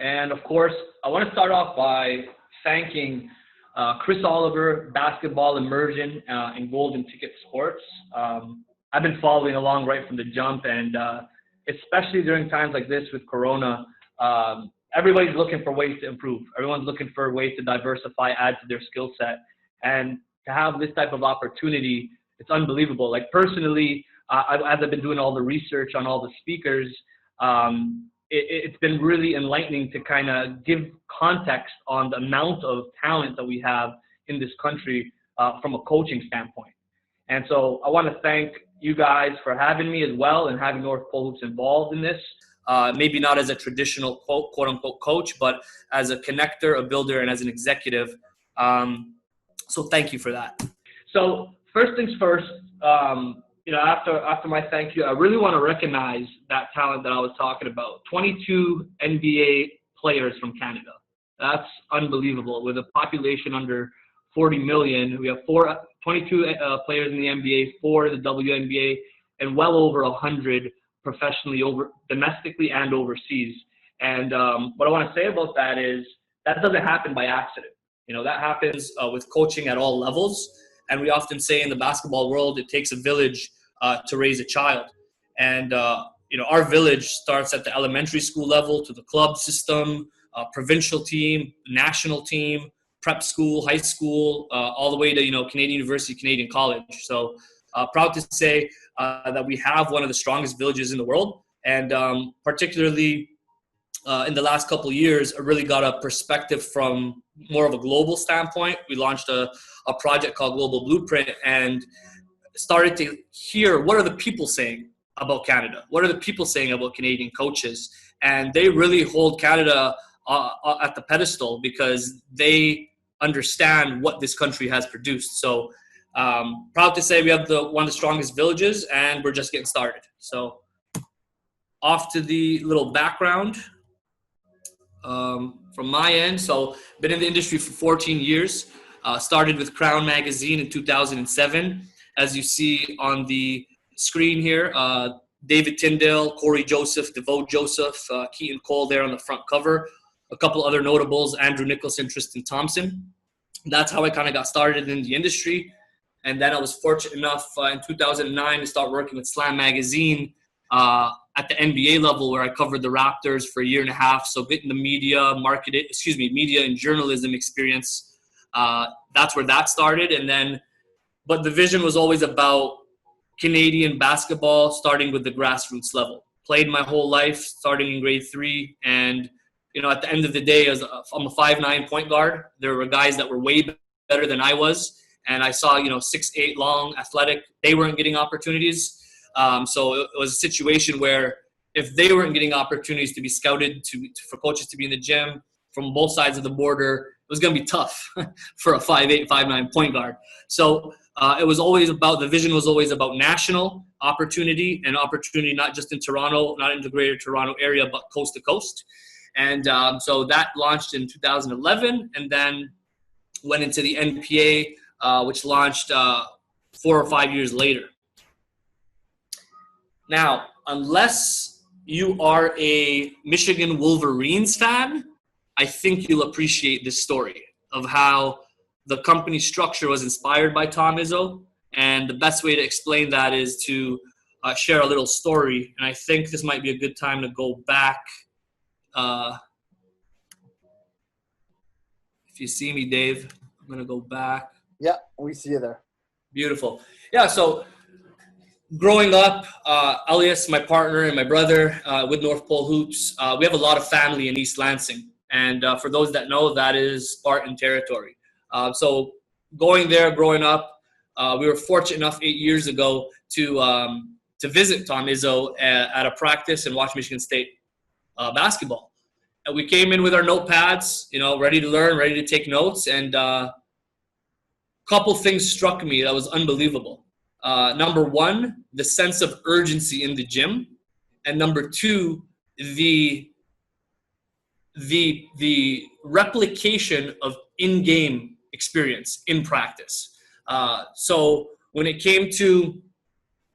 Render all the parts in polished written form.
And of course, I want to start off by thanking Chris Oliver, Basketball Immersion, and Golden Ticket Sports. I've been following along right from the jump, and especially during times like this with Corona, everybody's looking for ways to improve. Everyone's looking for ways to diversify, add to their skill set. And to have this type of opportunity, it's unbelievable. Like personally, as I've been doing all the research on all the speakers, it's been really enlightening to kind of give context on the amount of talent that we have in this country from a coaching standpoint. And so I want to thank you guys for having me as well and having North Pole Hoops involved in this. Maybe not as a traditional quote unquote coach, but as a connector, a builder, and as an executive. So thank you for that. So first things first, after my thank you, I really want to recognize that talent that I was talking about. 22 NBA players from Canada. That's unbelievable. With a population under 40 million, we have 22 players in the NBA, 4 in the WNBA, and well over 100 professionally, domestically and overseas. And what I want to say about that is that doesn't happen by accident. That happens with coaching at all levels. And we often say in the basketball world, it takes a village to raise a child. And, our village starts at the elementary school level to the club system, provincial team, national team, prep school, high school, all the way to, Canadian University, Canadian College. So proud to say that we have one of the strongest villages in the world. And particularly in the last couple of years, I really got a perspective from more of a global standpoint. We launched a project called Global Blueprint and started to hear what are the people saying about Canada? What are the people saying about Canadian coaches? And they really hold Canada at the pedestal because they understand what this country has produced. So proud to say we have one of the strongest villages, and we're just getting started. So off to the little background from my end. So been in the industry for 14 years. Started with Crown Magazine in 2007. As you see on the screen here, David Tyndale, Corey Joseph, Devote Joseph, Keaton Cole there on the front cover. A couple other notables, Andrew Nicholson, Tristan Thompson. That's how I kind of got started in the industry. And then I was fortunate enough in 2009 to start working with Slam Magazine at the NBA level, where I covered the Raptors for a year and a half. So getting the media and journalism experience. That's where that started. And then, but the vision was always about Canadian basketball, starting with the grassroots level. Played my whole life, starting in grade 3. And, at the end of the day, I'm a 5'9" point guard. There were guys that were way better than I was. And I saw, 6'8" long, athletic. They weren't getting opportunities. So it was a situation where if they weren't getting opportunities to be scouted, for coaches to be in the gym from both sides of the border, it was going to be tough for a 5'8", 5'9" point guard. So the vision was always about national opportunity, and opportunity not just in Toronto, not in the greater Toronto area, but coast to coast. And so that launched in 2011, and then went into the NPA, which launched 4 or 5 years later. Now, unless you are a Michigan Wolverines fan, I think you'll appreciate this story of how the company structure was inspired by Tom Izzo. And the best way to explain that is to share a little story. And I think this might be a good time to go back. If you see me, Dave, I'm going to go back. Yeah, we see you there. Beautiful. Yeah, so growing up, Elias, my partner, and my brother with North Pole Hoops, we have a lot of family in East Lansing. And for those that know, that is Spartan territory. So going there, growing up, we were fortunate enough 8 years ago to visit Tom Izzo at a practice and watch Michigan State basketball. And we came in with our notepads, ready to learn, ready to take notes. And a couple things struck me that was unbelievable. Number one, the sense of urgency in the gym. And number two, the replication of in-game experience in practice. So when it came to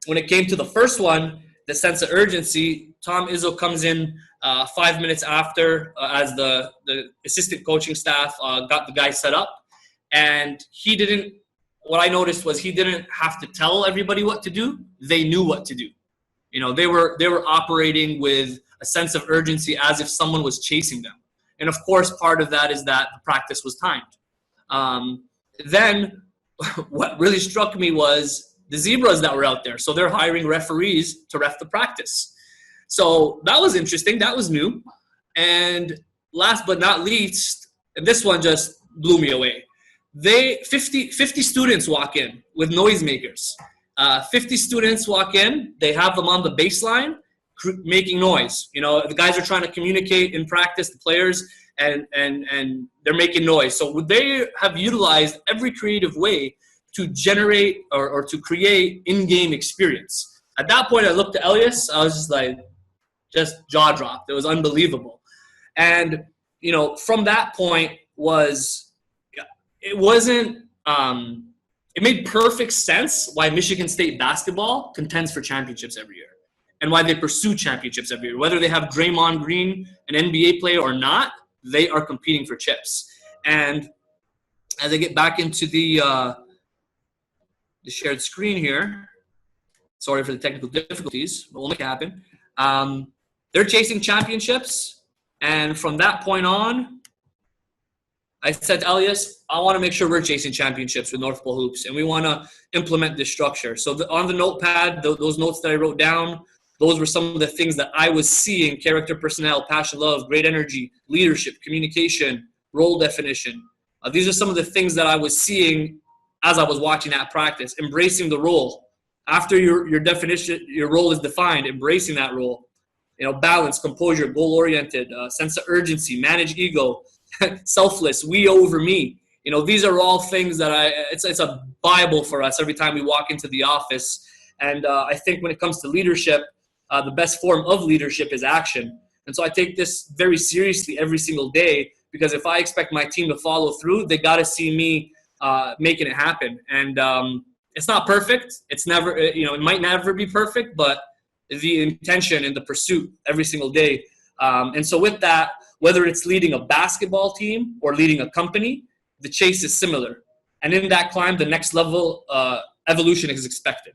the first one, the sense of urgency. Tom Izzo comes in 5 minutes after as the assistant coaching staff got the guys set up. And what I noticed was he didn't have to tell everybody what to do. They knew what to do. You know, they were operating with a sense of urgency as if someone was chasing them. And of course, part of that is that the practice was timed. Then what really struck me was the zebras that were out there. So they're hiring referees to ref the practice. So that was interesting. That was new. And last but not least, and this one just blew me away. 50 students walk in with noisemakers. 50 students walk in. They have them on the baseline making noise. You know, the guys are trying to communicate in practice, the players, and they're making noise. So they have utilized every creative way to generate or to create in-game experience. At that point, I looked at Elias. I was just like, just jaw dropped. It was unbelievable. And, you know, from that point it made perfect sense why Michigan State basketball contends for championships every year and why they pursue championships every year. Whether they have Draymond Green, an NBA player, or not, they are competing for chips. And as I get back into the shared screen here, sorry for the technical difficulties, but we'll make it happen. They're chasing championships, and from that point on, I said to Elias, I want to make sure we're chasing championships with North Pole Hoops, and we want to implement this structure. So on the notepad, those notes that I wrote down, those were some of the things that I was seeing: character, personnel, passion, love, great energy, leadership, communication, role definition. These are some of the things that I was seeing as I was watching that practice. Embracing the role. After your definition, your role is defined, embracing that role. You know, balance, composure, goal-oriented, sense of urgency, manage ego, selfless, we over me. You know, these are all things that it's a Bible for us every time we walk into the office. And I think when it comes to leadership, the best form of leadership is action. And so I take this very seriously every single day, because if I expect my team to follow through, they got to see me making it happen. And it's not perfect. It's never, it might never be perfect, but the intention and the pursuit every single day. And so with that, whether it's leading a basketball team or leading a company, the chase is similar. And in that climb, the next level evolution is expected.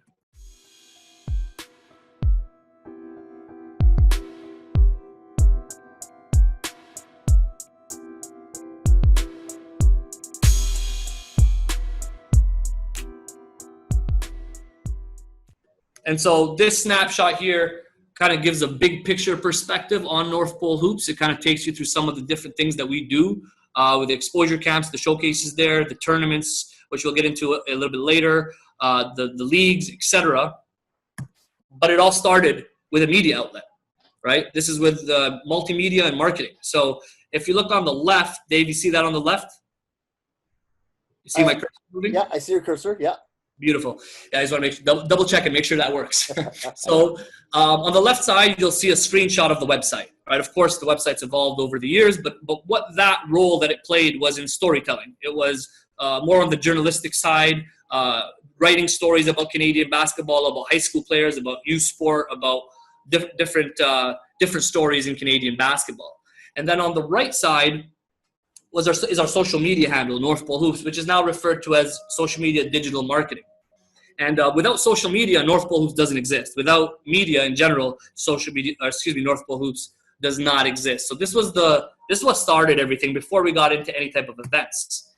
And so this snapshot here kind of gives a big picture perspective on North Pole Hoops. It kind of takes you through some of the different things that we do with the exposure camps, the showcases there, the tournaments, which we'll get into a little bit later, the leagues, etc. But it all started with a media outlet, right? This is with multimedia and marketing. So if you look on the left, Dave, you see that on the left? You see my cursor moving? Yeah, I see your cursor, yeah. Beautiful. Yeah, I just want to double check and make sure that works. So on the left side, you'll see a screenshot of the website, right? Of course, the website's evolved over the years, but what that role that it played was in storytelling. It was more on the journalistic side, writing stories about Canadian basketball, about high school players, about youth sport, about different stories in Canadian basketball. And then on the right side is our social media handle, North Pole Hoops, which is now referred to as social media digital marketing. And without social media, North Pole Hoops doesn't exist. Without media in general, North Pole Hoops does not exist. So this was what started everything before we got into any type of events.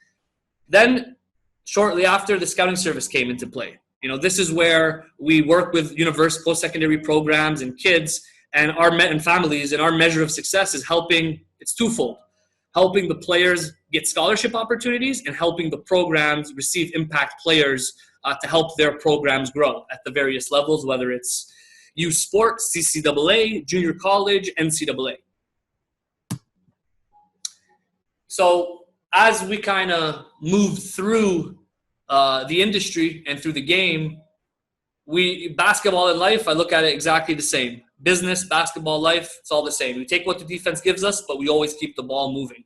Then shortly after, the scouting service came into play. You know, this is where we work with university post-secondary programs and kids and and families, and our measure of success is it's twofold. Helping the players get scholarship opportunities and helping the programs receive impact players to help their programs grow at the various levels, whether it's youth sports, CCAA, junior college, NCAA. So as we kind of move through the industry and through the game, basketball and life, I look at it exactly the same. Business, basketball, life, it's all the same. We take what the defense gives us, but we always keep the ball moving.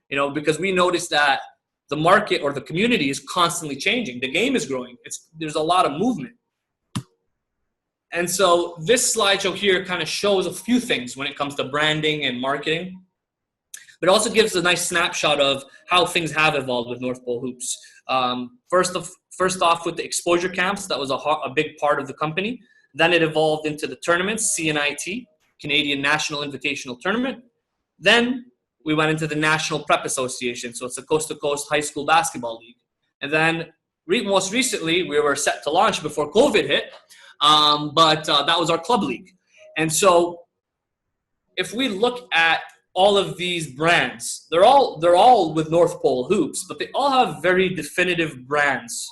You know, because we notice that the market or the community is constantly changing. The game is growing. There's a lot of movement. And so this slideshow here kind of shows a few things when it comes to branding and marketing, but it also gives a nice snapshot of how things have evolved with North Pole Hoops. First off with the exposure camps, that was a big part of the company. Then it evolved into the tournaments, CNIT, Canadian National Invitational Tournament. Then we went into the National Prep Association, so it's a coast-to-coast high school basketball league. And then most recently, we were set to launch before COVID hit, but that was our club league. And so if we look at all of these brands, they're all with North Pole Hoops, but they all have very definitive brands,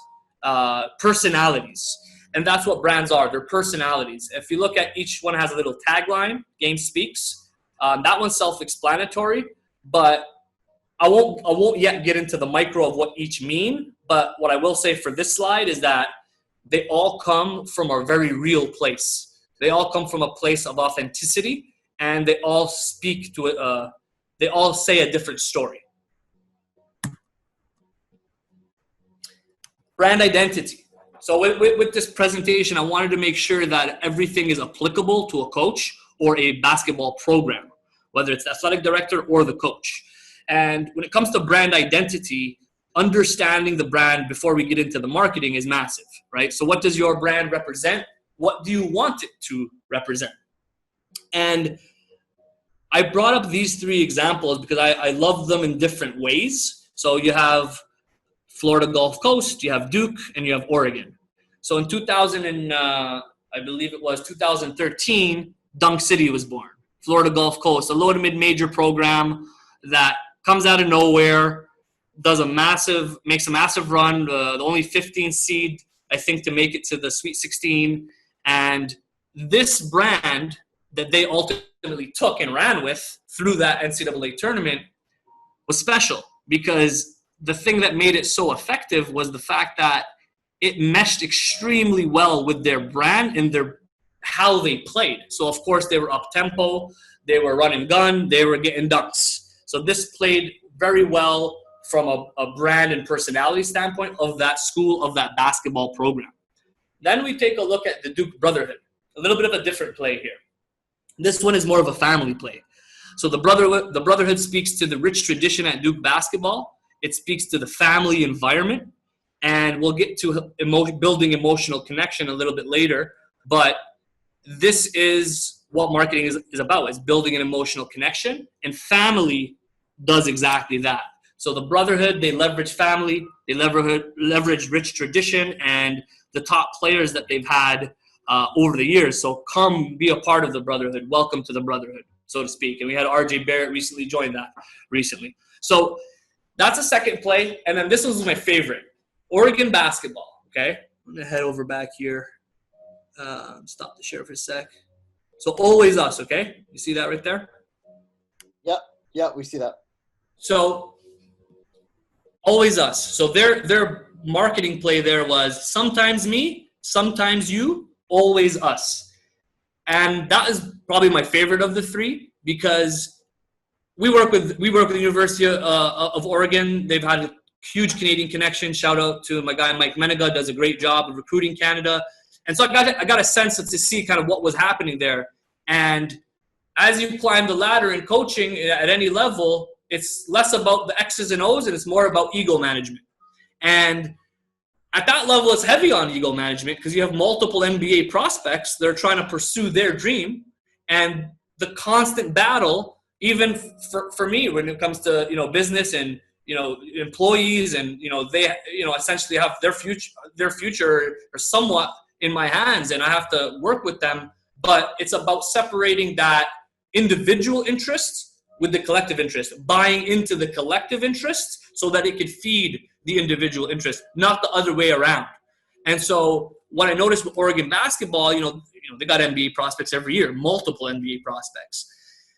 personalities. And that's what brands are. They're personalities. If you look at each one has a little tagline, Game Speaks. That one's self-explanatory, but I won't yet get into the micro of what each mean. But what I will say for this slide is that they all come from a very real place. They all come from a place of authenticity, and they all speak to it. They all say a different story. Brand identity. So with this presentation, I wanted to make sure that everything is applicable to a coach or a basketball program, whether it's the athletic director or the coach. And when it comes to brand identity, understanding the brand before we get into the marketing is massive, right? So what does your brand represent? What do you want it to represent? And I brought up these three examples because I love them in different ways. So you have Florida Gulf Coast, you have Duke, and you have Oregon. So in 2013, Dunk City was born. Florida Gulf Coast, a low to mid-major program that comes out of nowhere, makes a massive run, the only 15 seed, I think, to make it to the Sweet 16. And this brand that they ultimately took and ran with through that NCAA tournament was special, because the thing that made it so effective was the fact that it meshed extremely well with their brand and how they played. So, of course, they were up-tempo, they were run and gun, they were getting dunks. So this played very well from a brand and personality standpoint of that school, of that basketball program. Then we take a look at the Duke Brotherhood, a little bit of a different play here. This one is more of a family play. So the Brotherhood speaks to the rich tradition at Duke basketball. It speaks to the family environment, and we'll get to building emotional connection a little bit later. But this is what marketing is about, is building an emotional connection, and family does exactly that. So the Brotherhood, they leverage family, they leverage rich tradition and the top players that they've had over the years. So come be a part of the Brotherhood. Welcome to the Brotherhood, so to speak. And we had RJ Barrett recently join that recently. So that's a second play. And then this was my favorite, Oregon basketball, okay? I'm going to head over back here. Stop the share for a sec. So always us, okay? You see that right there? Yeah, we see that. So always us. So their marketing play there was sometimes me, sometimes you, always us. And that is probably my favorite of the three, because we work with the University of Oregon. They've had a huge Canadian connection. Shout out to my guy Mike Menega, does a great job of recruiting Canada. And so I got a sense to see kind of what was happening there. And as you climb the ladder in coaching at any level, it's less about the X's and O's and it's more about ego management. And at that level, it's heavy on ego management because you have multiple NBA prospects that are trying to pursue their dream. And the constant battle, even for me, when it comes to, business and, employees and, they, essentially have their future or somewhat in my hands, and I have to work with them. But it's about separating that individual interest with the collective interest, buying into the collective interest so that it could feed the individual interest, not the other way around. And so what I noticed with Oregon basketball, they got NBA prospects every year, multiple NBA prospects.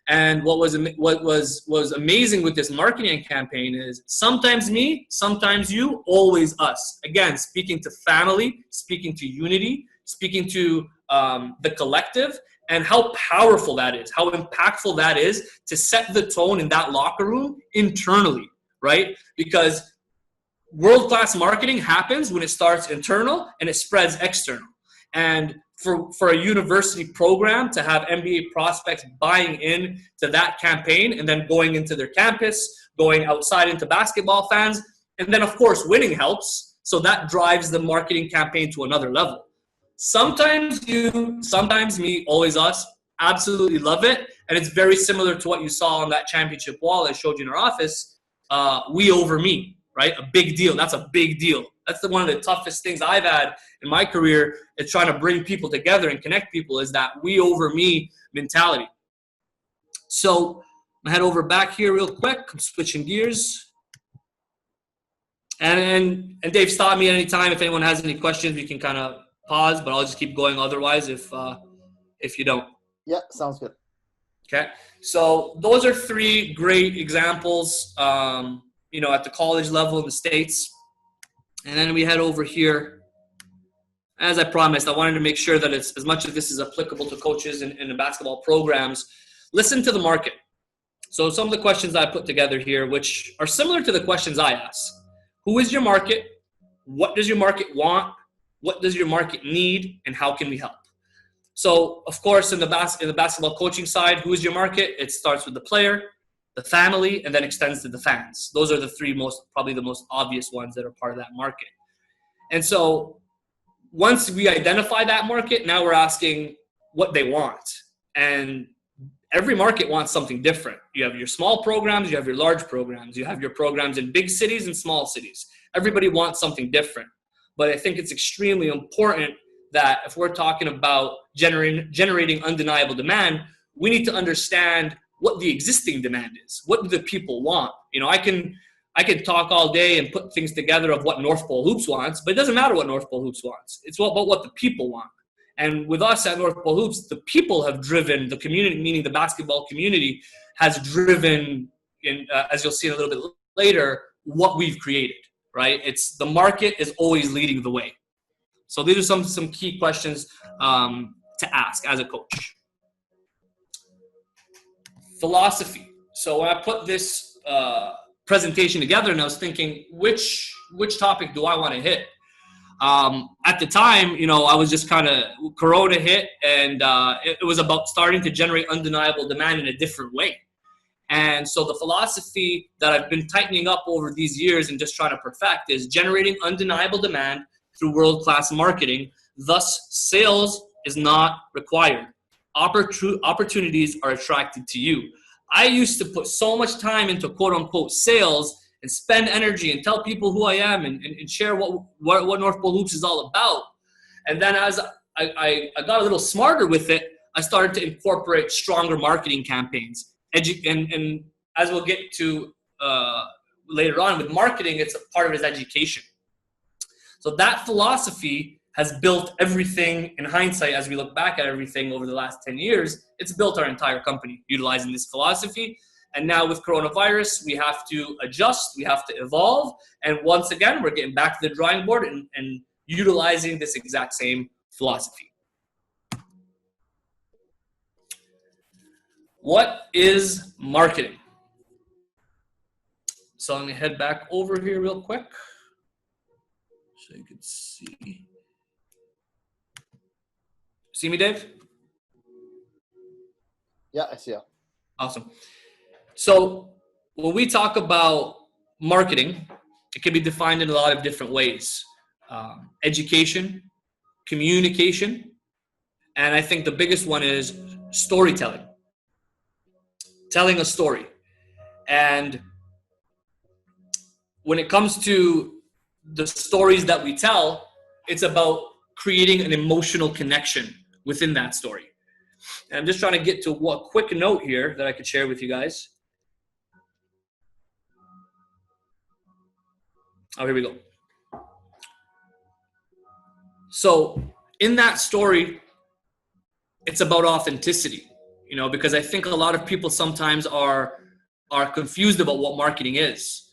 And what was amazing with this marketing campaign is sometimes me, sometimes you, always us. Again, speaking to family, speaking to unity, speaking to the collective, and how powerful that is, how impactful that is to set the tone in that locker room internally, right? Because world-class marketing happens when it starts internal and it spreads external. And for a university program to have NBA prospects buying in to that campaign and then going into their campus, going outside into basketball fans. And then, of course, winning helps. So that drives the marketing campaign to another level. Sometimes you, sometimes me, always us, absolutely love it. And it's very similar to what you saw on that championship wall I showed you in our office. We over me, right? A big deal. That's a big deal. That's one of the toughest things I've had in my career is trying to bring people together and connect people is that we over me mentality. So I'm head over back here real quick. I'm switching gears. And Dave, stop me at any time. If anyone has any questions, we can kind of pause, but I'll just keep going otherwise if you don't. Yeah, sounds good. Okay. So those are 3 great examples, you know, at the college level in the States. And then we head over here. As I promised, I wanted to make sure that it's as much as this is applicable to coaches in the basketball programs, listen to the market. So some of the questions I put together here, which are similar to the questions I ask. Who is your market? What does your market want? What does your market need? And how can we help? So, of course, in the basketball coaching side, who is your market? It starts with the player, the family, and then extends to the fans. Those are the 3 probably the most obvious ones that are part of that market. And so once we identify that market, now we're asking what they want. And every market wants something different. You have your small programs, you have your large programs, you have your programs in big cities and small cities. Everybody wants something different. But I think it's extremely important that if we're talking about generating undeniable demand, we need to understand what the existing demand is. What do the people want? You know, I can talk all day and put things together of what North Pole Hoops wants, but it doesn't matter what North Pole Hoops wants. It's about what the people want. And with us at North Pole Hoops, the people have driven the community, meaning the basketball community has driven, as you'll see in a little bit later, what we've created, right? It's the market is always leading the way. So these are some key questions to ask as a coach. Philosophy. So when I put this presentation together and I was thinking, which topic do I want to hit? At the time, you know, I was just kind of, Corona hit and it was about starting to generate undeniable demand in a different way. And so the philosophy that I've been tightening up over these years and just trying to perfect is generating undeniable demand through world-class marketing. Thus, sales is not required. Opportunities are attracted to you. I used to put so much time into quote-unquote sales and spend energy and tell people who I am and share what North Pole Hoops is all about. And then as I got a little smarter with it, I started to incorporate stronger marketing campaigns. And as we'll get to later on with marketing, it's a part of it is education. So that philosophy has built everything in hindsight. As we look back at everything over the last 10 years, it's built our entire company utilizing this philosophy. And now with coronavirus, we have to adjust, we have to evolve. And once again, we're getting back to the drawing board and utilizing this exact same philosophy. What is marketing? So I'm gonna head back over here real quick so you can see. See me, Dave? Yeah, I see you. Awesome. So when we talk about marketing, it can be defined in a lot of different ways. Education, communication, and I think the biggest one is storytelling. Telling a story. And when it comes to the stories that we tell, it's about creating an emotional connection within that story. And I'm just trying to get to a quick note here that I could share with you guys. Oh, here we go. So in that story, it's about authenticity, you know, because I think a lot of people sometimes are confused about what marketing is.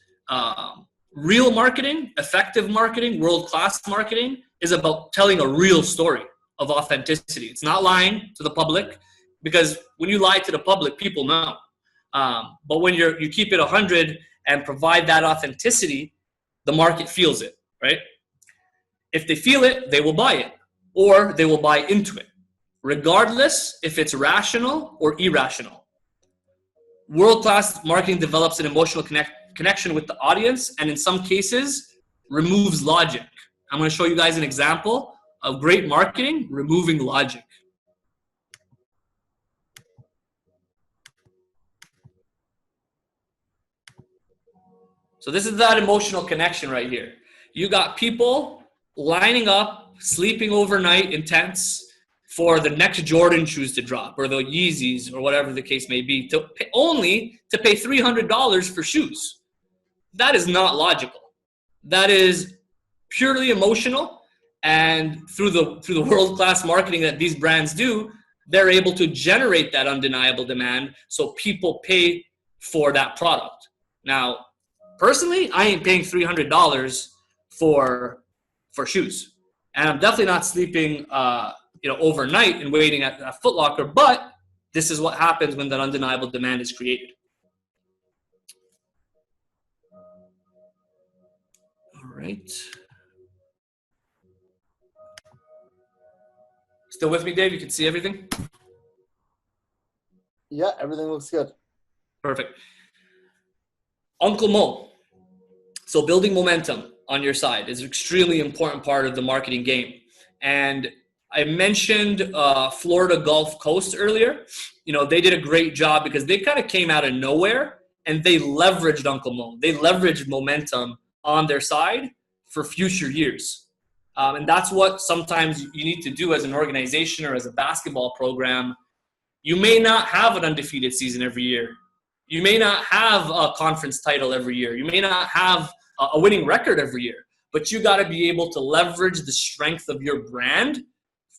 Real marketing, effective marketing, world-class marketing is about telling a real story of authenticity. It's not lying to the public, because when you lie to the public, people know. But when you keep it 100 and provide that authenticity, the market feels it, right? If they feel it, they will buy it. or they will buy into it, regardless if it's rational or irrational. World-class marketing develops an emotional connection with the audience, and in some cases, removes logic. I'm going to show you guys an example of great marketing removing logic. So this is that emotional connection right here. You got people lining up, sleeping overnight in tents for the next Jordan shoes to drop, or the Yeezys, or whatever the case may be, only to pay $300 for shoes. That is not logical. That is purely emotional, and through the world-class marketing that these brands do, they're able to generate that undeniable demand, so people pay for that product. Now, personally, I ain't paying $300 for shoes, and I'm definitely not sleeping overnight and waiting at Foot Locker, but this is what happens when that undeniable demand is created. All right. Still with me, Dave? You can see everything? Yeah, everything looks good. Perfect. Uncle Mo. So building momentum on your side is an extremely important part of the marketing game. And I mentioned Florida Gulf Coast earlier. You know, they did a great job because they kind of came out of nowhere and they leveraged Uncle Mo. They leveraged momentum on their side for future years. And that's what sometimes you need to do as an organization or as a basketball program. You may not have an undefeated season every year. You may not have a conference title every year. You may not have a winning record every year. But you got to be able to leverage the strength of your brand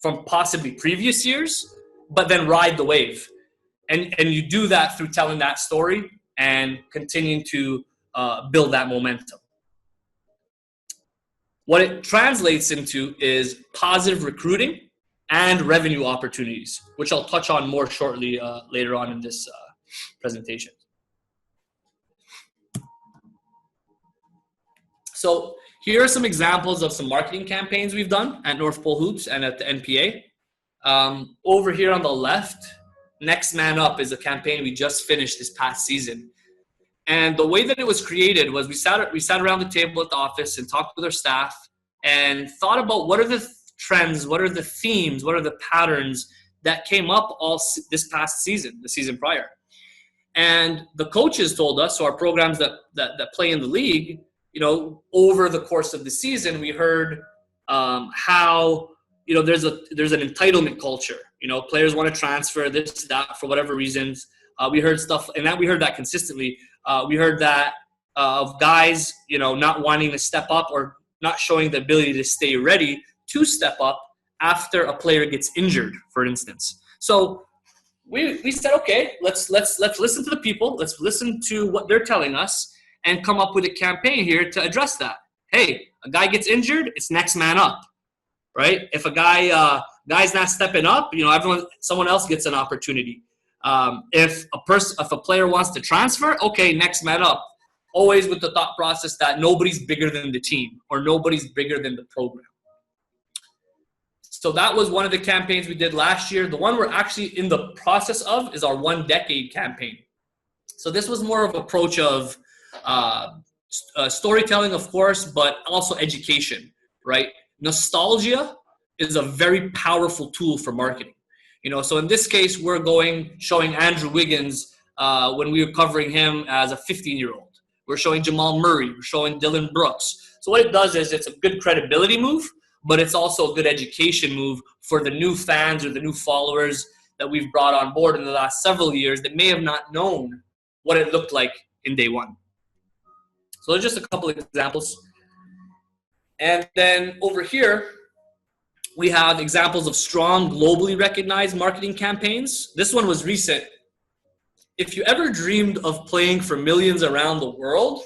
from possibly previous years, but then ride the wave. And you do that through telling that story and continuing to build that momentum. What it translates into is positive recruiting and revenue opportunities, which I'll touch on more shortly later on in this presentation. So here are some examples of some marketing campaigns we've done at North Pole Hoops and at the NPA. Over here on the left, Next Man Up is a campaign we just finished this past season. And the way that it was created was we sat around the table at the office and talked with our staff and thought about what are the trends, what are the themes, what are the patterns that came up all this past season, the season prior. And the coaches told us, so our programs that play in the league, you know, over the course of the season, we heard how, you know, there's an entitlement culture. You know, players want to transfer this, that, for whatever reasons. We heard stuff, and we heard that consistently. We heard that of guys, you know, not wanting to step up or not showing the ability to stay ready to step up after a player gets injured, for instance. So we said, okay, let's listen to the people. Let's listen to what they're telling us and come up with a campaign here to address that. Hey, a guy gets injured, it's next man up, right? If a guy's not stepping up, you know, someone else gets an opportunity. If a player wants to transfer, okay, next man up. Always with the thought process that nobody's bigger than the team or nobody's bigger than the program. So that was one of the campaigns we did last year. The one we're actually in the process of is our 1 decade campaign. So this was more of an approach of storytelling, of course, but also education, right? Nostalgia is a very powerful tool for marketing. You know, so in this case, we're showing Andrew Wiggins when we were covering him as a 15-year-old. We're showing Jamal Murray. We're showing Dylan Brooks. So what it does is it's a good credibility move, but it's also a good education move for the new fans or the new followers that we've brought on board in the last several years that may have not known what it looked like in day one. So there's just a couple of examples. And then over here, we have examples of strong, globally recognized marketing campaigns. This one was recent. If you ever dreamed of playing for millions around the world,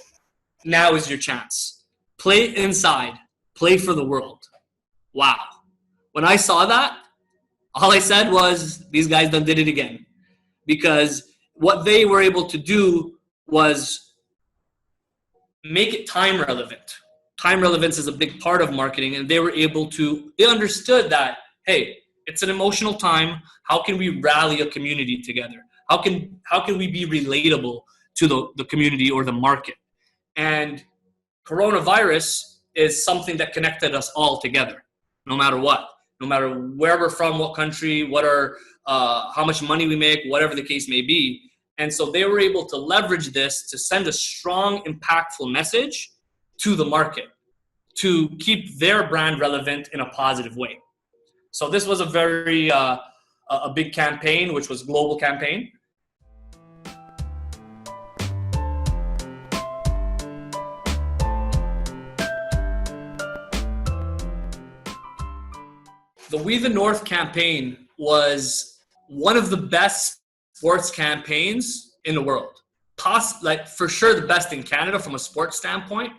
now is your chance. Play inside. Play for the world. Wow. When I saw that, all I said was, these guys done did it again. Because what they were able to do was make it time relevant. time relevance is a big part of marketing, and they understood that, hey, it's an emotional time. How can we rally a community together? How can we be relatable to the community or the market? And coronavirus is something that connected us all together, no matter what, no matter where we're from, what country, how much money we make, whatever the case may be. And so they were able to leverage this to send a strong, impactful message to the market to keep their brand relevant in a positive way. So this was a very a big campaign, which was a global campaign. The We the North campaign was one of the best sports campaigns in the world. For sure the best in Canada from a sports standpoint.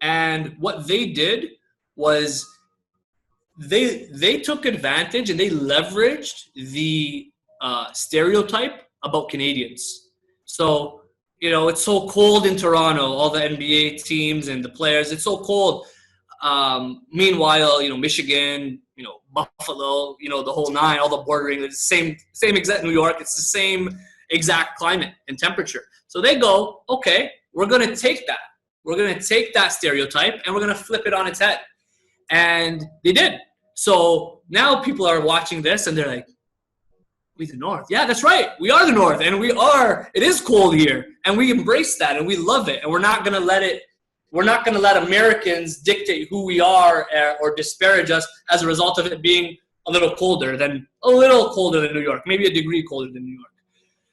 And what they did was they took advantage and they leveraged the stereotype about Canadians. So, it's so cold in Toronto, all the NBA teams and the players, it's so cold. Meanwhile, Michigan, Buffalo, the whole nine, all the bordering, it's the same exact New York, it's the same exact climate and temperature. So they go, okay, we're going to take that. We're going to take that stereotype and we're going to flip it on its head. And they did. So now people are watching this and they're like, we the North. Yeah, that's right. We are the North and it is cold here and we embrace that and we love it. And we're not going to let Americans dictate who we are or disparage us as a result of it being a little colder than New York, maybe a degree colder than New York.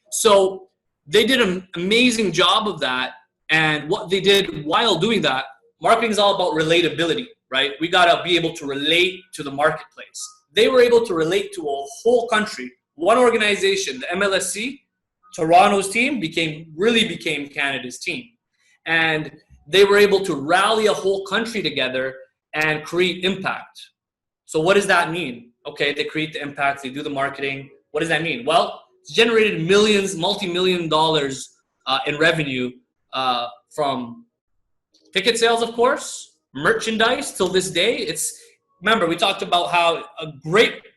So they did an amazing job of that. And what they did while doing that, marketing is all about relatability, right? We got to be able to relate to the marketplace. They were able to relate to a whole country, one organization, the MLSC, Toronto's team became Canada's team. And they were able to rally a whole country together and create impact. So what does that mean? Okay, they create the impact, they do the marketing. What does that mean? Well, it's generated millions, multi-million dollars in revenue from ticket sales, of course, merchandise till this day. Remember, we talked about how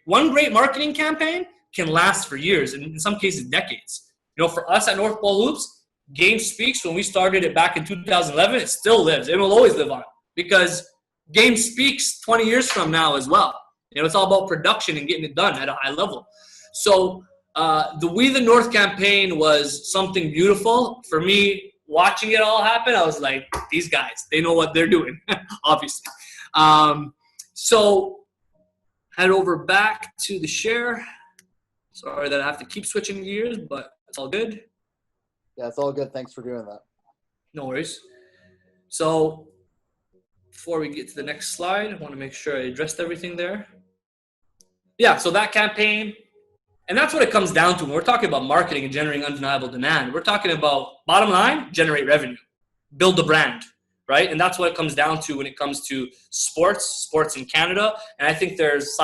one great marketing campaign can last for years, and in some cases, decades. For us at North Pole Hoops, Game Speaks, when we started it back in 2011, it still lives. It will always live on because Game Speaks 20 years from now as well. It's all about production and getting it done at a high level. So the We the North campaign was something beautiful. For me, watching it all happen, I was like, these guys, they know what they're doing, obviously. So head over back to the share. Sorry that I have to keep switching gears, but it's all good. Yeah, it's all good. Thanks for doing that. No worries. So before we get to the next slide, I want to make sure I addressed everything there. Yeah, so that campaign, and that's what it comes down to when we're talking about marketing and generating undeniable demand. We're talking about, bottom line, generate revenue, build the brand, right? And that's what it comes down to when it comes to sports in Canada. And I think there's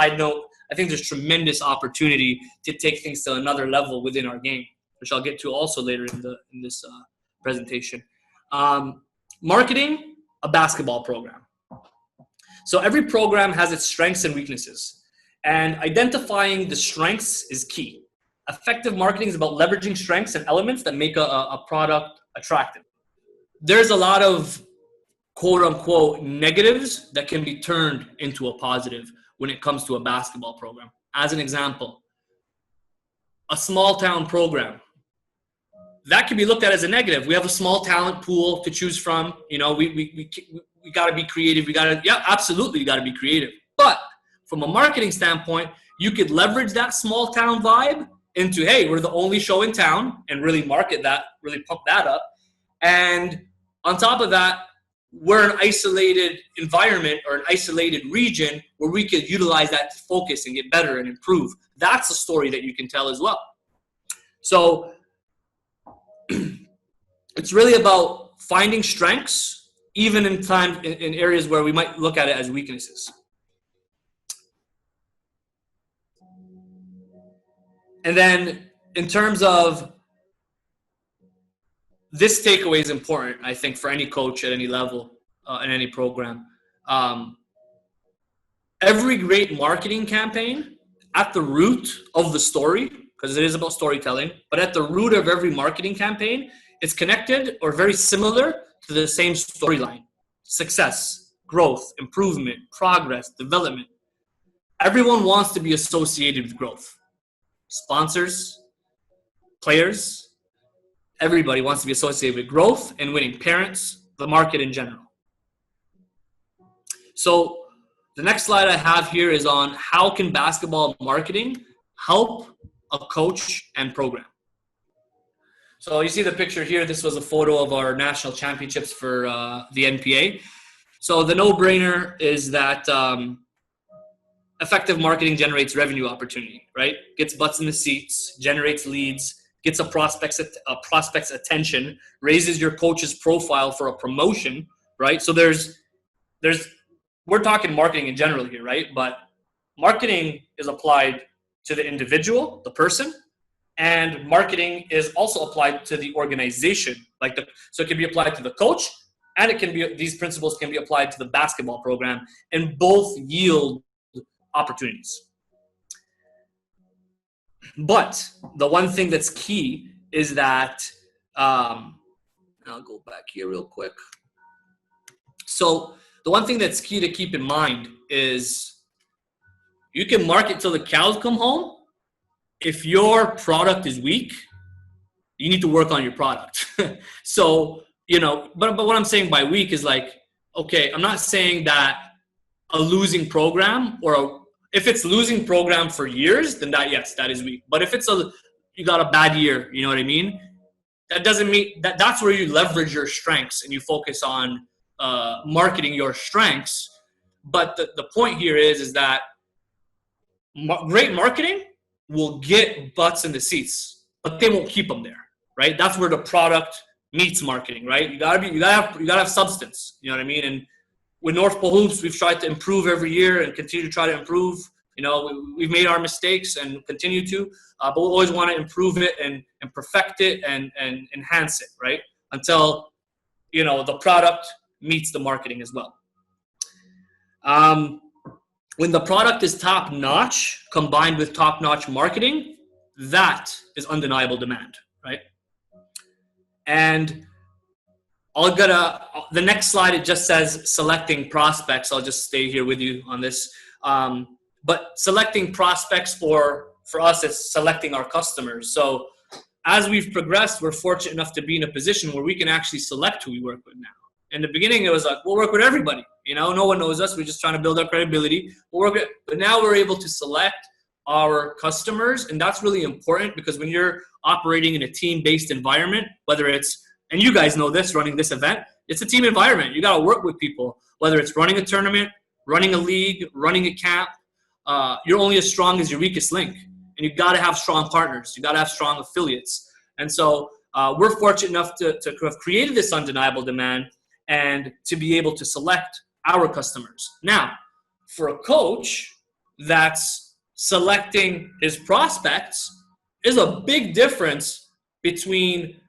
tremendous opportunity to take things to another level within our game, which I'll get to also later in this presentation. Marketing a basketball program. So every program has its strengths and weaknesses. And identifying the strengths is key. Effective marketing is about leveraging strengths and elements that make a product attractive. There's a lot of quote-unquote negatives that can be turned into a positive when it comes to a basketball program. As an example, a small town program. That can be looked at as a negative. We have a small talent pool to choose from. We got to be creative. Absolutely, you got to be creative. But from a marketing standpoint, you could leverage that small town vibe into, hey, we're the only show in town, and really market that, really pump that up. And on top of that, we're an isolated environment or an isolated region where we could utilize that to focus and get better and improve. That's a story that you can tell as well. So it's really about finding strengths, even in areas where we might look at it as weaknesses. And then in terms of this takeaway is important, I think, for any coach at any level, in any program. every great marketing campaign, at the root of the story, because it is about storytelling, but at the root of every marketing campaign, it's connected or very similar to the same storyline: success, growth, improvement, progress, development. Everyone wants to be associated with growth. Sponsors, players, everybody wants to be associated with growth and winning. Parents, the market in general. So the next slide I have here is on how can basketball marketing help a coach and program. So you see the picture here. This was a photo of our national championships for the NPA. So the no-brainer is that effective marketing generates revenue opportunity, right? Gets butts in the seats, generates leads, gets a prospect's attention, raises your coach's profile for a promotion, right? So we're talking marketing in general here, right? But marketing is applied to the individual, the person, and marketing is also applied to the organization. So it can be applied to the coach, and these principles can be applied to the basketball program, and both yield opportunities. But the one thing that's key is that, I'll go back here real quick. So the one thing that's key to keep in mind is you can market till the cows come home. If your product is weak, you need to work on your product. So, but what I'm saying by weak is okay, I'm not saying that a losing program if it's losing program for years, then that is weak. But if you got a bad year, you know what I mean? That doesn't mean that's where you leverage your strengths and you focus on marketing your strengths. But the point here is that great marketing will get butts in the seats, but they won't keep them there, right? That's where the product meets marketing, right? You gotta have substance, you know what I mean? And with North Pole Hoops, we've tried to improve every year and continue to try to improve. We've made our mistakes and continue to, but we always want to improve it and perfect it and enhance it, right? Until, the product meets the marketing as well. When the product is top-notch combined with top-notch marketing, that is undeniable demand, right? And the next slide, it just says selecting prospects. I'll just stay here with you on this. But selecting prospects, or for us, it's selecting our customers. So as we've progressed, we're fortunate enough to be in a position where we can actually select who we work with now. In the beginning, it was we'll work with everybody. No one knows us. We're just trying to build our credibility. But now we're able to select our customers, and that's really important because when you're operating in a team-based environment, whether it's, and you guys know this, running this event, it's a team environment. You got to work with people, whether it's running a tournament, running a league, running a camp. You're only as strong as your weakest link, and you got to have strong partners. You got to have strong affiliates. And so we're fortunate enough to have created this undeniable demand and to be able to select our customers. Now, for a coach that's selecting his prospects, is a big difference between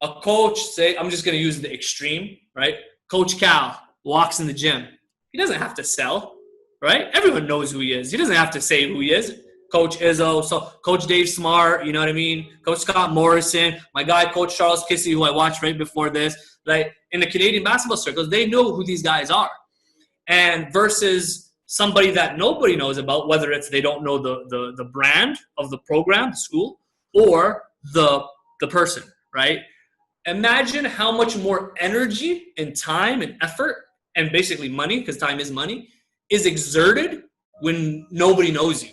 a coach, say, I'm just going to use the extreme, right? Coach Cal walks in the gym. He doesn't have to sell, right? Everyone knows who he is. He doesn't have to say who he is. Coach Izzo, so Coach Dave Smart, you know what I mean? Coach Scott Morrison, my guy, Coach Charles Kissy, who I watched right before this. In the Canadian basketball circles, they know who these guys are. And versus somebody that nobody knows about, whether it's they don't know the brand of the program, the school, or the person, right? Imagine how much more energy and time and effort, and basically money, because time is money, is exerted when nobody knows you,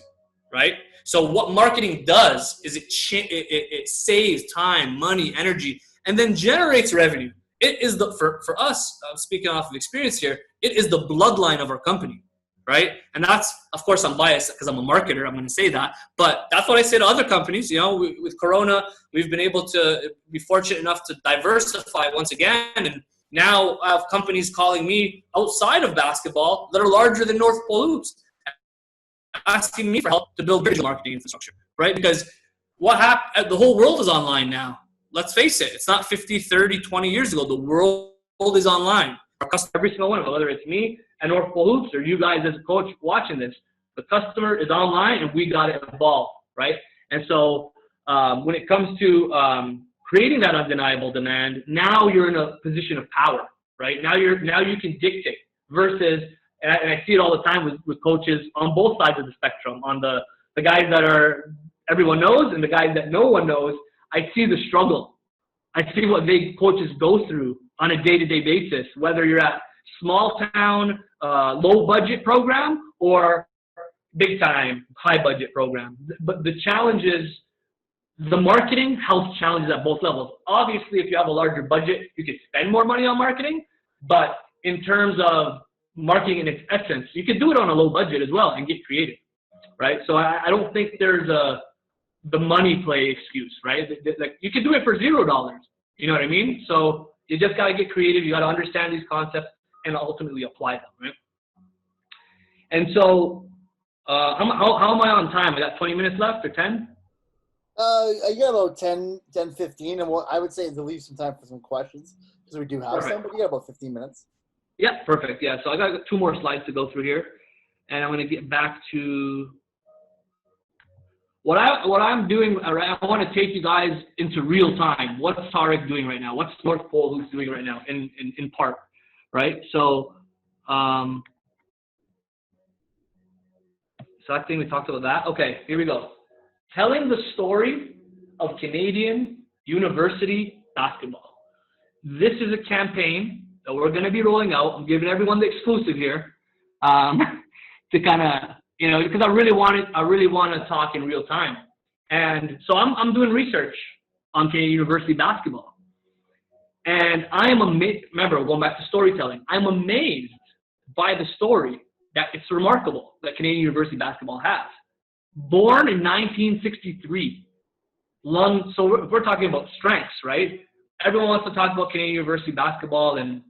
right? So what marketing does is it saves time, money, energy, and then generates revenue. It is for us, speaking off of experience here, it is the bloodline of our company, right? And that's, of course, I'm biased because I'm a marketer. I'm going to say that, but that's what I say to other companies. With Corona, we've been able to be fortunate enough to diversify once again, and now I have companies calling me outside of basketball that are larger than North Pole Hoops, asking me for help to build digital marketing infrastructure, right? Because what happened? The whole world is online now. Let's face it. It's not 50, 30, 20 years ago. The world is online. Every single one of them, whether it's me, and North Pole Hoops, or you guys as a coach watching this, the customer is online and we got to evolve, right? And so when it comes to creating that undeniable demand, now you're in a position of power, right? Now you can dictate versus, and I see it all the time with coaches on both sides of the spectrum, on the guys that are everyone knows and the guys that no one knows. I see the struggle. I see what coaches go through on a day-to-day basis, whether you're at small town, low budget program or big time, high budget program. But the challenge is the marketing health challenges at both levels. Obviously, if you have a larger budget, you can spend more money on marketing. But in terms of marketing in its essence, you can do it on a low budget as well and get creative, right? So I don't think there's the money play excuse, right? Like you can do it for $0. You know what I mean? So you just got to get creative. You got to understand these concepts and ultimately apply them, right? And so how am I on time? I got 20 minutes left or 10? I got about 10, 15, and I would say to leave some time for some questions because we do have some, but you got about 15 minutes. Yeah, perfect. Yeah, so I got 2 more slides to go through here, and I'm going to get back to what I'm doing. I want to take you guys into real time. What's Tariq doing right now? What's North Pole Hoops doing right now in part, right? So, selecting, we talked about that. Okay, here we go. Telling the story of Canadian university basketball. This is a campaign that we're going to be rolling out. I'm giving everyone the exclusive here to kind of, you know, because I really want to talk in real time. And so I'm doing research on Canadian university basketball. And I am amazed, remember, going back to storytelling, I'm amazed by the story that it's remarkable that Canadian university basketball has. Born in 1963, so we're talking about strengths, right? Everyone wants to talk about Canadian university basketball and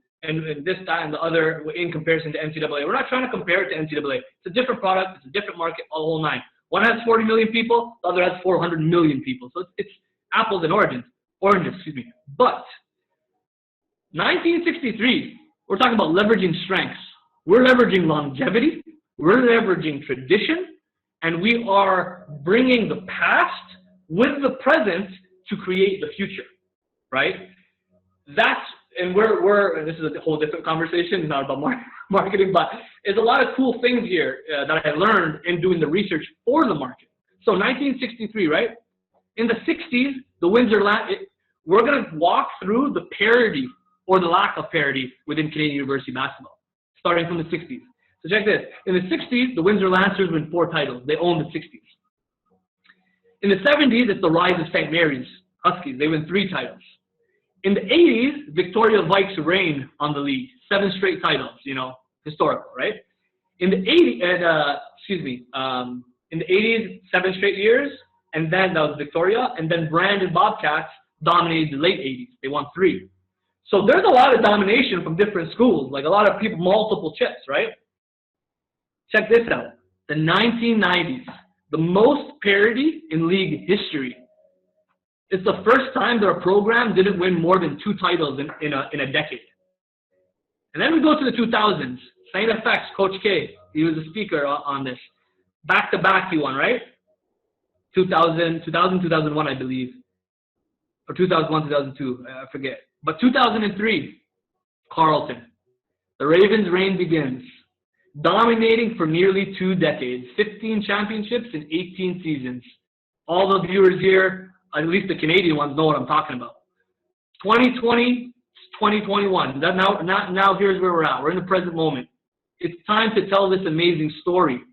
this, that, and the other in comparison to NCAA. We're not trying to compare it to NCAA. It's a different product. It's a different market, all whole nine. One has 40 million people. The other has 400 million people. So it's apples and oranges, excuse me. But 1963, we're talking about leveraging strengths. We're leveraging longevity. We're leveraging tradition. And we are bringing the past with the present to create the future, right? And this is a whole different conversation, not about marketing, but there's a lot of cool things here that I learned in doing the research for the market. So 1963, right? In the 60s, the Windsor we're going to walk through the parity or the lack of parity within Canadian university basketball, starting from the 60s. So check this. In the 60s, the Windsor Lancers win 4 titles. They own the 60s. In the 70s, it's the rise of St. Mary's Huskies. They win 3 titles. In the 80s, Victoria Vikes reign on the league. 7 straight titles, you know, historical, right? In the 80s, 7 straight years, and then that was Victoria, and then Brandon Bobcats dominated the late 80s. They won 3. So there's a lot of domination from different schools, like a lot of people, multiple chips, right? Check this out. The 1990s, the most parity in league history. It's the first time that a program didn't win more than 2 titles in a decade. And then we go to the 2000s. Same effects, Coach K. He was a speaker on this. Back-to-back he won, right? 2000, 2001, I believe. Or 2001, 2002, I forget. But 2003, Carleton. The Ravens' reign begins. Dominating for nearly 2 decades. 15 championships in 18 seasons. All the viewers here, at least the Canadian ones, know what I'm talking about. 2020, 2021. Now here's where we're at. We're in the present moment. It's time to tell this amazing story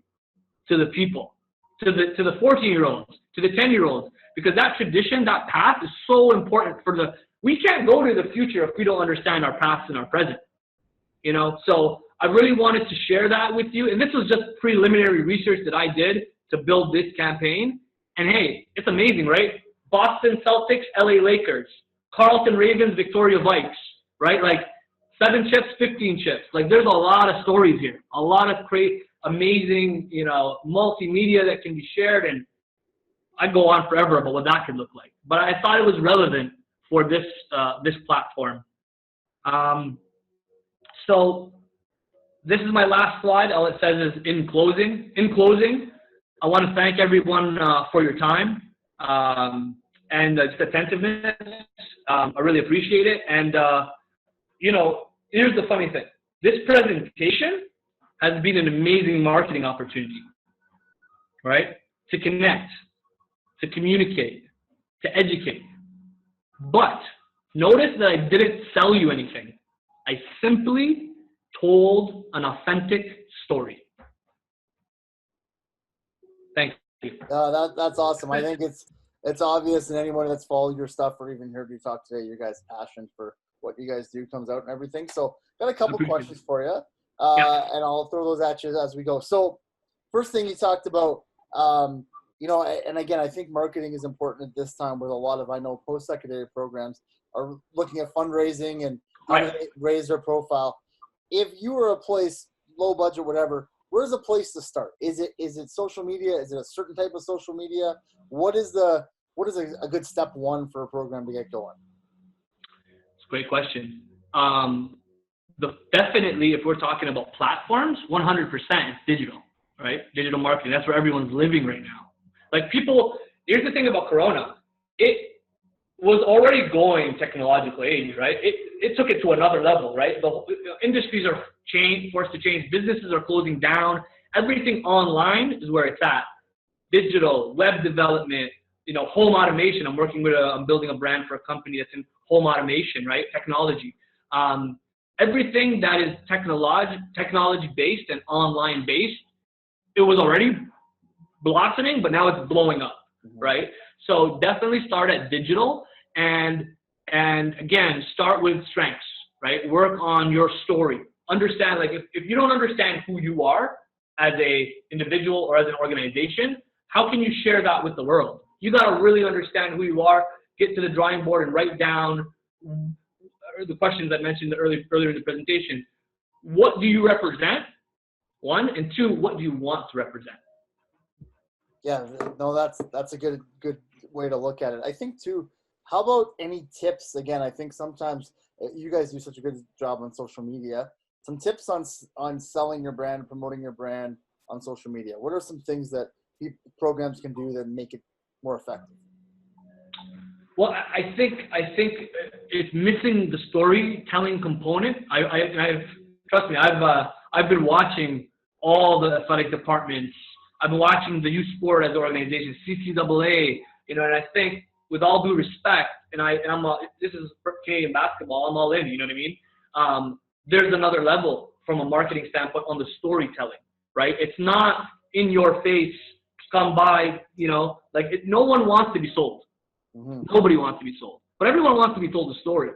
to the people, to the 14-year-olds, to the 10-year-olds, because that tradition, that path is so important we can't go to the future if we don't understand our past and our present. You know, so I really wanted to share that with you. And this was just preliminary research that I did to build this campaign. And hey, it's amazing, right? Boston Celtics, LA Lakers, Carleton Ravens, Victoria Vikes, right? Like 7 chips, 15 chips. Like there's a lot of stories here, a lot of amazing, you know, multimedia that can be shared. And I'd go on forever about what that could look like. But I thought it was relevant for this platform. So this is my last slide. All it says is in closing. In closing, I want to thank everyone for your time and just attentiveness. I really appreciate it. And, you know, here's the funny thing. This presentation has been an amazing marketing opportunity, right? To connect, to communicate, to educate. But notice that I didn't sell you anything. I simply told an authentic story. Thanks. That's awesome. I think it's obvious, and anyone that's followed your stuff or even heard you talk today, your guys' passion for what you guys do comes out and everything. So got a couple questions for you, and I'll throw those at you as we go. So first thing you talked about, you know, and again, I think marketing is important at this time with a lot of, I know, post-secondary programs are looking at fundraising and how to raise their profile. If you were a place, low budget, whatever, where's a place to start? Is it social media? Is it a certain type of social media? What is a good step one for a program to get going? It's a great question. Definitely, if we're talking about platforms, 100% it's digital, right? Digital marketing. That's where everyone's living right now. Like people, here's the thing about Corona. It was already going technological age, right? It took it to another level, right? The industries are forced to change. Businesses are closing down. Everything online is where it's at. Digital, web development, you know, home automation. I'm building a brand for a company that's in home automation, right? Technology. Everything that is technology based and online based, it was already blossoming, but now it's blowing up, right? So definitely start at digital and again, start with strengths, right? Work on your story. Understand, like if you don't understand who you are as a individual or as an organization, how can you share that with the world? You got to really understand who you are, get to the drawing board and write down the questions I mentioned earlier in the presentation. What do you represent? One, and two, what do you want to represent? Yeah, no, that's a good way to look at it. I think too, how about any tips? Again, I think sometimes you guys do such a good job on social media. Some tips on selling your brand, promoting your brand on social media. What are some things that programs can do that make it more effective? Well, I think it's missing the storytelling component. Trust me, I've been watching all the athletic departments. I've been watching the youth sport as an organization, CCAA, you know, and I think with all due respect, this is Canadian basketball, I'm all in, you know what I mean? There's another level from a marketing standpoint on the storytelling, right? It's not in your face, come by, you know, like no one wants to be sold. Nobody wants to be sold, but everyone wants to be told a story,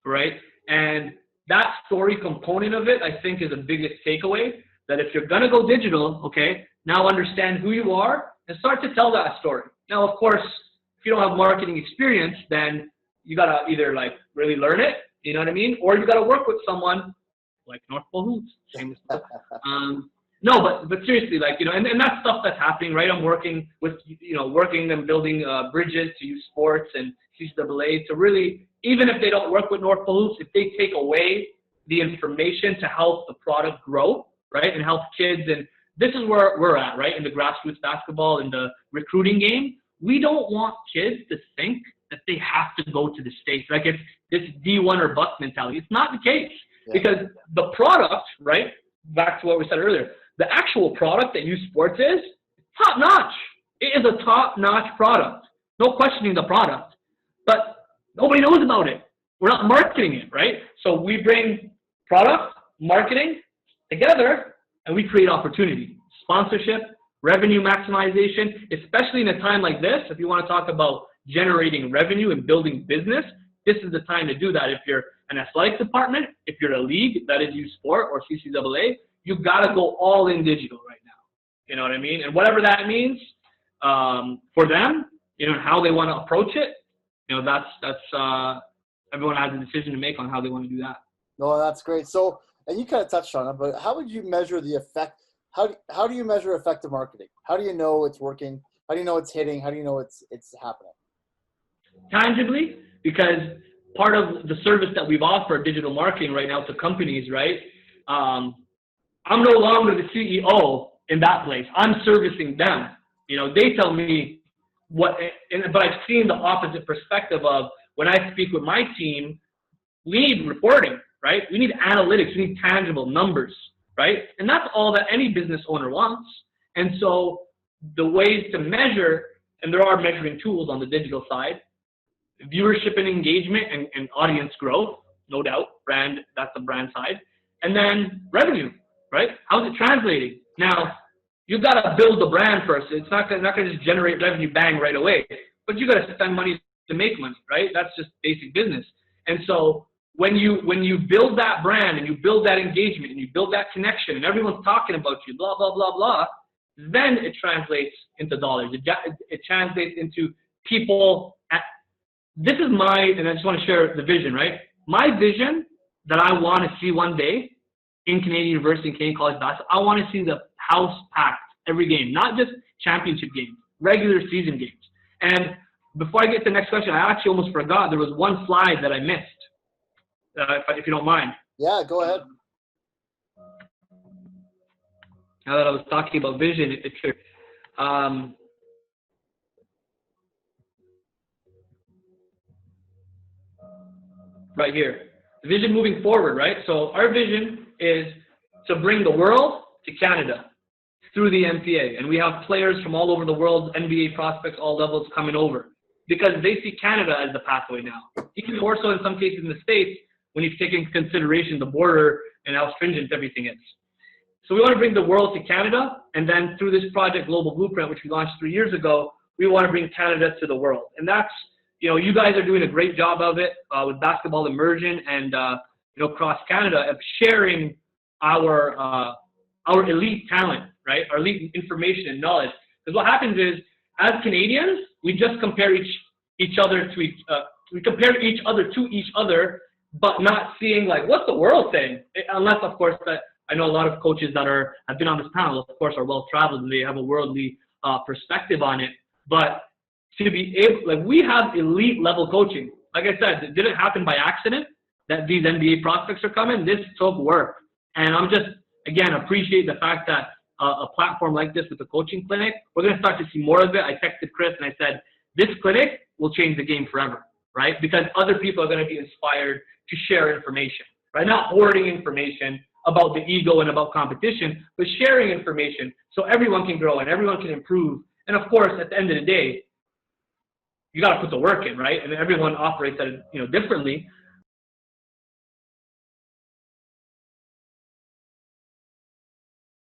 right? And that story component of it, I think, is the biggest takeaway, that if you're going to go digital, okay, now understand who you are and start to tell that story. Now, of course, if you don't have marketing experience, then you got to either like really learn it, you know what I mean? Or you got to work with someone like North Pole Hoops, shameless plug. No, but seriously, like, you know, and that's stuff that's happening, right? I'm working with, you know, and building bridges to youth sports and CCAA to really, even if they don't work with North Pole Hoops, if they take away the information to help the product grow, right, and help kids, and this is where we're at, right, in the grassroots basketball, in the recruiting game. We don't want kids to think that they have to go to the States, like it's this D1 or bust mentality. It's not the case, because the product, right, back to what we said earlier, the actual product that youth sports is top notch. It is a top notch product. No questioning the product, but nobody knows about it. We're not marketing it, right? So we bring product, marketing together, and we create opportunity, sponsorship, revenue maximization, especially in a time like this. If you want to talk about generating revenue and building business, this is the time to do that. If you're an athletic department, if you're a league that is youth sport or CCAA, you got to go all in digital right now. You know what I mean? And whatever that means for them, you know, how they want to approach it, you know, that's everyone has a decision to make on how they want to do that. No, that's great. So, and you kind of touched on it, but how would you measure the effect? How do you measure effective marketing? How do you know it's working? How do you know it's hitting? How do you know it's happening? Tangibly, because part of the service that we've offered digital marketing right now to companies, right? I'm no longer the CEO in that place. I'm servicing them. You know, they tell me what, but I've seen the opposite perspective of when I speak with my team, we need reporting, right? We need analytics. We need tangible numbers, right? And that's all that any business owner wants. And so the ways to measure, and there are measuring tools on the digital side, viewership and engagement and audience growth, no doubt, brand, that's the brand side. And then revenue, right? How's it translating? Now, you've got to build the brand first. It's not going to just generate revenue bang right away, but you got to spend money to make money, right? That's just basic business. And so when you build that brand and you build that engagement and you build that connection and everyone's talking about you, blah, blah, blah, blah, then it translates into dollars. It translates into people. This is my, and I just want to share the vision, right? My vision that I want to see one day in Canadian University and Canadian College basketball, I want to see the house packed every game, not just championship games, regular season games. And before I get to the next question, I actually almost forgot there was one slide that I missed, if you don't mind. Yeah, go ahead. Now that I was talking about vision, it triggered. Right here, the vision moving forward, right? So our vision is to bring the world to Canada through the NPA. And we have players from all over the world, NBA prospects, all levels coming over because they see Canada as the pathway now. Even more so in some cases in the States when you take into consideration the border and how stringent everything is. So we want to bring the world to Canada, and then through this project, Global Blueprint, which we launched 3 years ago, we want to bring Canada to the world. And that's, you know, you guys are doing a great job of it with Basketball Immersion and, you know, across Canada of sharing our elite talent, right? Our elite information and knowledge. Because what happens is, as Canadians, we just compare each other to each other, but not seeing like what's the world saying. Unless, of course, that I know a lot of coaches that have been on this panel, of course, are well traveled and they have a worldly perspective on it. But to be able, like, we have elite level coaching. Like I said, it didn't happen by accident that these NBA prospects are coming. This took work. And I'm just, again, appreciate the fact that a platform like this with the coaching clinic, we're going to start to see more of it. I texted Chris and I said, this clinic will change the game forever, right? Because other people are going to be inspired to share information, right? Not hoarding information about the ego and about competition, but sharing information so everyone can grow and everyone can improve. And of course, at the end of the day, you got to put the work in, right? And everyone operates at it, you know, differently.